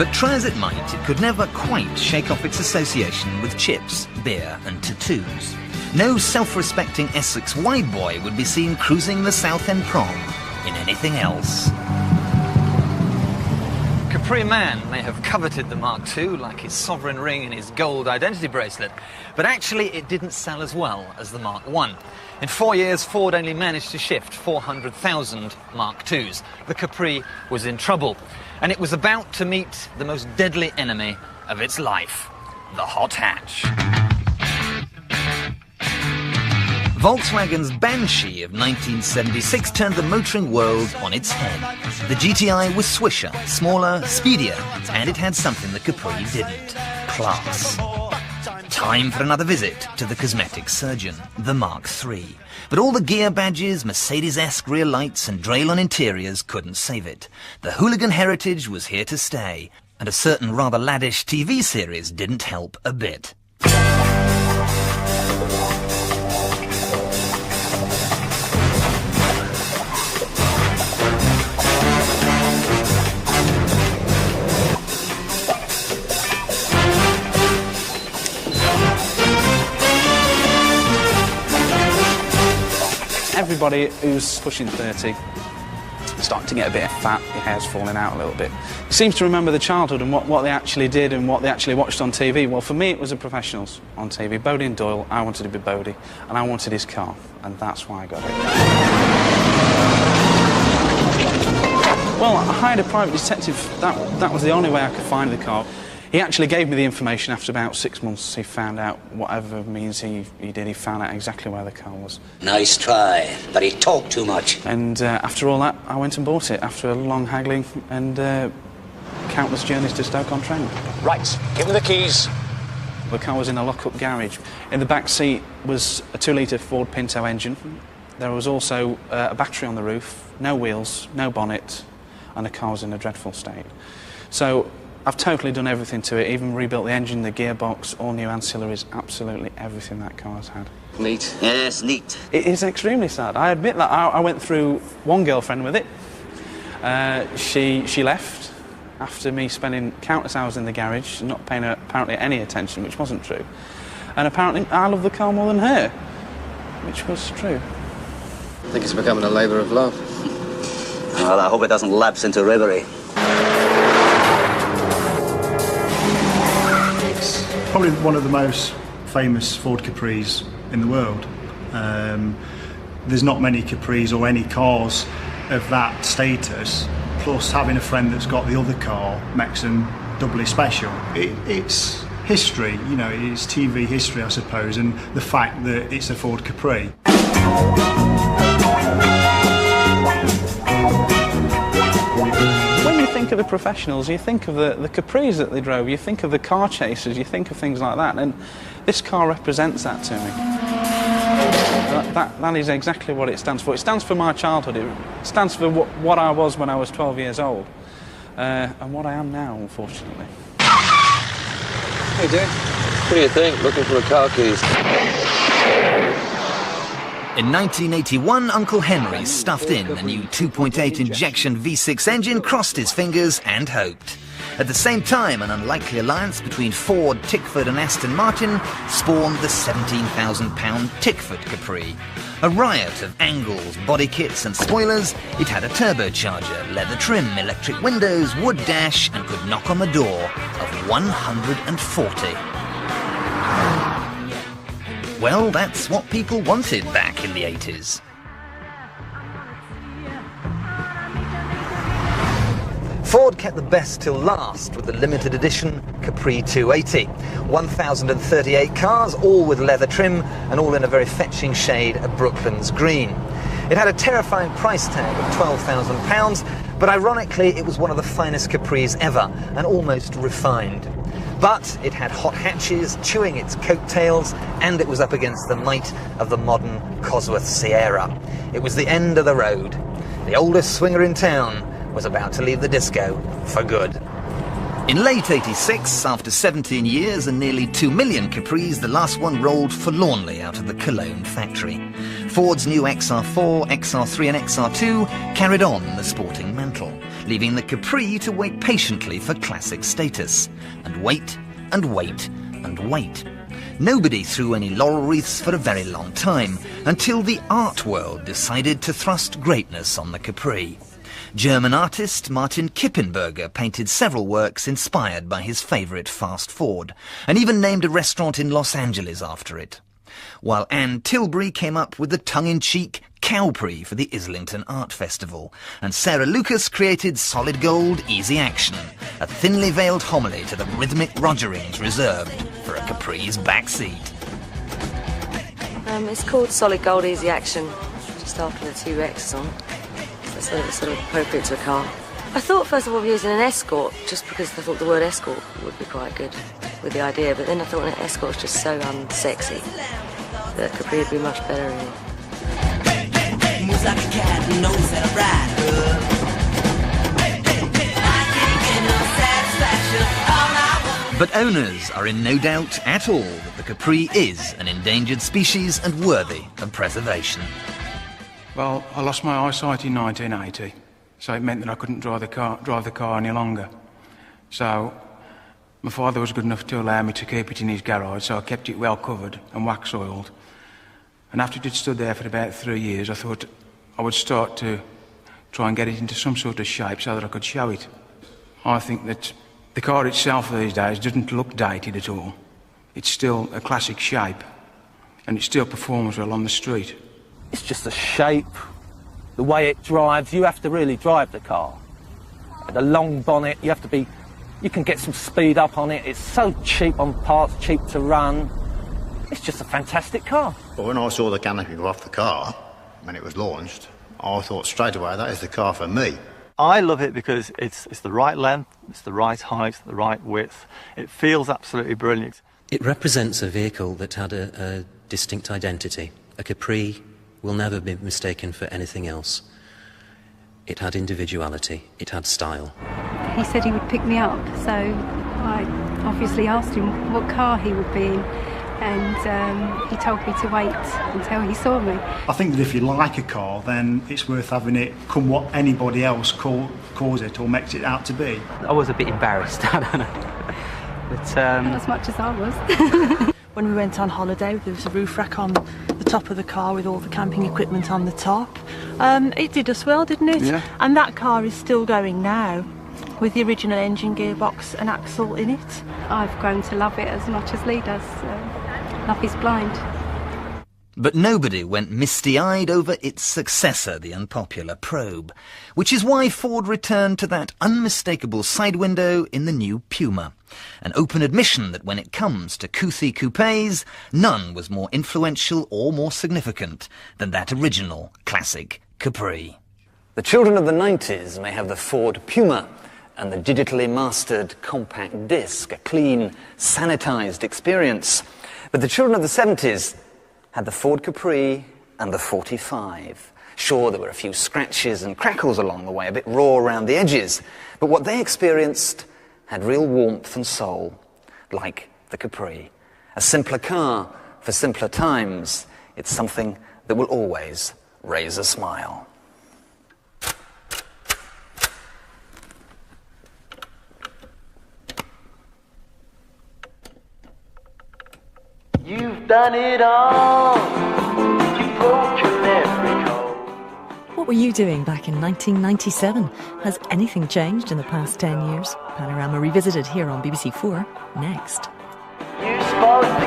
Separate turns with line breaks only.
But try as it might, it could never quite shake off its association with chips, beer and tattoos. No self-respecting Essex wide boy would be seen cruising the Southend Prom in anything else. Capri man may have coveted the Mark II like his sovereign ring and his gold identity bracelet, but actually it didn't sell as well as the Mark I. In 4 years, Ford only managed to shift 400,000 Mark IIs. The Capri was in trouble, and it was about to meet the most deadly enemy of its life, the hot hatch. Volkswagen's Banshee of 1976 turned the motoring world on its head. The GTI was swisher, smaller, speedier, and it had something the Capri didn't: class. Time for another visit to the cosmetic surgeon, the Mark III. But all the gear badges, Mercedes-esque rear lights and Draylon interiors couldn't save it. The hooligan heritage was here to stay, and a certain rather laddish TV series didn't help a bit.
Everybody who's pushing 30 starting to get a bit fat, your hair's falling out a little bit. Seems to remember the childhood and what they actually did and what they actually watched on TV. Well, for me, it was the professionals on TV. Bodie and Doyle, I wanted to be Bodie, and I wanted his car, and that's why I got it. Well, I hired a private detective. That was the only way I could find the car. He actually gave me the information after about 6 months. He found out, whatever means he did, he found out exactly where the car was.
Nice try, but he talked too much.
And after all that, I went and bought it, after a long haggling and countless journeys to Stoke-on-Trent.
Right, give me the keys.
The car was in a lock-up garage. In the back seat was a 2-litre Ford Pinto engine. There was also a battery on the roof, no wheels, no bonnet, and the car was in a dreadful state. So I've totally done everything to it, even rebuilt the engine, the gearbox, all new ancillaries, absolutely everything that car's had.
Neat. Yes, neat.
It is extremely sad. I admit that. I went through one girlfriend with it. She left after me spending countless hours in the garage, not paying her apparently any attention, which wasn't true. And apparently I love the car more than her, which was true.
I think it's becoming a labour of love.
Well, I hope it doesn't lapse into reverie.
Probably one of the most famous Ford Capris in the world. There's not many Capris or any cars of that status, plus having a friend that's got the other car makes them doubly special. It's history, you know, it's TV history, I suppose, and the fact that it's a Ford Capri.
When you think of the professionals, you think of the Capris that they drove, you think of the car chasers, you think of things like that, and this car represents that to me. That is exactly what it stands for. It stands for my childhood, it stands for what I was when I was 12 years old, and what I am now, unfortunately.
Hey, Dick. What do you think? Looking for the car keys.
In 1981, Uncle Henry stuffed in the new 2.8 injection V6 engine, crossed his fingers and hoped. At the same time, an unlikely alliance between Ford, Tickford and Aston Martin spawned the £17,000 Tickford Capri. A riot of angles, body kits and spoilers, it had a turbocharger, leather trim, electric windows, wood dash and could knock on the door of 140. Well, that's what people wanted back in the 80s. Ford kept the best till last with the limited edition Capri 280. 1,038 cars, all with leather trim and all in a very fetching shade of Brooklands green. It had a terrifying price tag of £12,000, but ironically it was one of the finest Capris ever and almost refined. But it had hot hatches chewing its coattails, and it was up against the might of the modern Cosworth Sierra. It was the end of the road. The oldest swinger in town was about to leave the disco for good. In late 86, after 17 years and nearly 2 million Capris, the last one rolled forlornly out of the Cologne factory. Ford's new XR4, XR3 and XR2 carried on the sporting mantle, leaving the Capri to wait patiently for classic status. And wait, and wait, and wait. Nobody threw any laurel wreaths for a very long time, until the art world decided to thrust greatness on the Capri. German artist Martin Kippenberger painted several works inspired by his favourite fast Ford, and even named a restaurant in Los Angeles after it. While Anne Tilbury came up with the tongue-in-cheek Capri for the Islington Art Festival, and Sarah Lucas created solid gold Easy Action, a thinly veiled homily to the rhythmic rogerings reserved for a Capri's backseat.
It's called Solid Gold Easy Action, just after the T-Rex on. So it's sort of appropriate to a car. I thought first of all of using an Escort, just because I thought the word Escort would be quite good with the idea, but then I thought an Escort's just so unsexy that Capri would be much better in it.
Moves like a cat and knows that I ride her.
But owners are in no doubt at all that the Capri is an endangered species and worthy of preservation.
Well, I lost my eyesight in 1980, so it meant that I couldn't drive the car any longer. So my father was good enough to allow me to keep it in his garage, so I kept it well covered and wax oiled. And after it had stood there for about 3 years, I thought I would start to try and get it into some sort of shape so that I could show it. I think that the car itself these days doesn't look dated at all. It's still a classic shape, and it still performs well on the street.
It's just the shape, the way it drives. You have to really drive the car. The long bonnet, you can get some speed up on it. It's so cheap on parts, cheap to run. It's just a fantastic car.
But when I saw the canopy go off the car, when it was launched, I thought straight away, that is the car for me.
I love it because it's the right length, it's the right height, the right width. It feels absolutely brilliant.
It represents a vehicle that had a distinct identity. A Capri will never be mistaken for anything else. It had individuality, it had style.
He said he would pick me up, so I obviously asked him what car he would be in, and he told me to wait until he saw me.
I think that if you like a car, then it's worth having it come what anybody else calls it or makes it out to be.
I was a bit embarrassed, I don't know. But,
not as much as I was.
When we went on holiday, there was a roof rack on the top of the car with all the camping equipment on the top. It did us well, didn't it?
Yeah.
And that car is still going now, with the original engine, gearbox and axle in it.
I've grown to love it as much as Lee does. Love is blind.
But nobody went misty-eyed over its successor, the unpopular Probe, which is why Ford returned to that unmistakable side window in the new Puma. An open admission that when it comes to Couthi coupes, none was more influential or more significant than that original classic Capri. The children of the 90s may have the Ford Puma and the digitally mastered compact disc, a clean, sanitized experience. But the children of the 70s had the Ford Capri and the 45. Sure, there were a few scratches and crackles along the way, a bit raw around the edges, but what they experienced had real warmth and soul, like the Capri. A simpler car for simpler times. It's something that will always raise a smile.
You've done it all. You've broken every code.
What were you doing back in 1997? Has anything changed in the past 10 years? Panorama Revisited here on BBC4 next.
You're supposed to